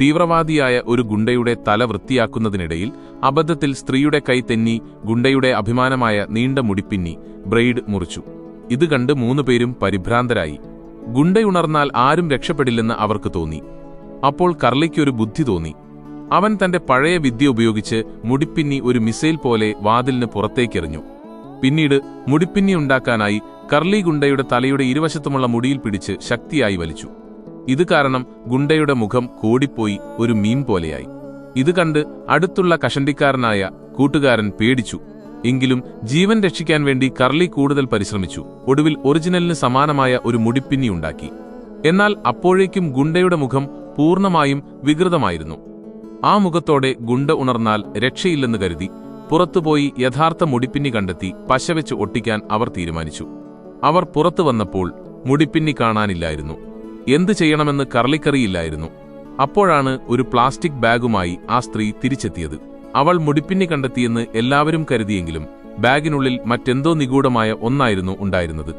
തീവ്രവാദിയായ ഒരു ഗുണ്ടയുടെ തല വൃത്തിയാക്കുന്നതിനിടയിൽ അബദ്ധത്തിൽ സ്ത്രീയുടെ കൈ തെന്നി ഗുണ്ടയുടെ അഭിമാനമായ നീണ്ട മുടിപ്പിന്നി ബ്രെയ്ഡ് മുറിച്ചു. ഇത് കണ്ട് 3 പേരും പരിഭ്രാന്തരായി. ഗുണ്ടയുണർന്നാൽ ആരും രക്ഷപ്പെടില്ലെന്ന് അവർക്ക് തോന്നി. അപ്പോൾ കർലിക്കൊരു ബുദ്ധി തോന്നി. അവൻ തന്റെ പഴയ വിദ്യ ഉപയോഗിച്ച് മുടിപ്പിന്നി ഒരു മിസൈൽ പോലെ വാതിലിന് പുറത്തേക്കെറിഞ്ഞു. പിന്നീട് മുടിപ്പിന്നി ഉണ്ടാക്കാനായി കർലി ഗുണ്ടയുടെ തലയുടെ ഇരുവശത്തുമുള്ള മുടിയിൽ പിടിച്ച് ശക്തിയായി വലിച്ചു. ഇത് കാരണം ഗുണ്ടയുടെ മുഖം കോടിപ്പോയി ഒരു മീം പോലെയായി. ഇത് കണ്ട് അടുത്തുള്ള കഷണ്ടിക്കാരനായ കൂട്ടുകാരൻ പേടിച്ചു. എങ്കിലും ജീവൻ രക്ഷിക്കാൻ വേണ്ടി കർലി കൂടുതൽ പരിശ്രമിച്ചു. ഒടുവിൽ ഒറിജിനലിന് സമാനമായ ഒരു മുടിപ്പിന്നി ഉണ്ടാക്കി. എന്നാൽ അപ്പോഴേക്കും ഗുണ്ടയുടെ മുഖം പൂർണ്ണമായും വികൃതമായിരുന്നു. ആ മുഖത്തോടെ ഗുണ്ട ഉണർന്നാൽ രക്ഷയില്ലെന്ന് കരുതി പുറത്തുപോയി യഥാർത്ഥ മുടിപ്പിന്നി കണ്ടെത്തി പശവെച്ച് ഒട്ടിക്കാൻ അവർ തീരുമാനിച്ചു. അവർ പുറത്തു വന്നപ്പോൾ മുടിപ്പിന്നി കാണാനില്ലായിരുന്നു. എന്തു ചെയ്യണമെന്ന് കർലിക്കറിയില്ലായിരുന്നു. അപ്പോഴാണ് ഒരു പ്ലാസ്റ്റിക് ബാഗുമായി ആ സ്ത്രീ തിരിച്ചെത്തിയത്. അവൾ മുടിപ്പിന്നി കണ്ടെത്തിയെന്ന് എല്ലാവരും കരുതിയെങ്കിലും ബാഗിനുള്ളിൽ മറ്റെന്തോ നിഗൂഢമായ ഒന്നായിരുന്നു ഉണ്ടായിരുന്നത്.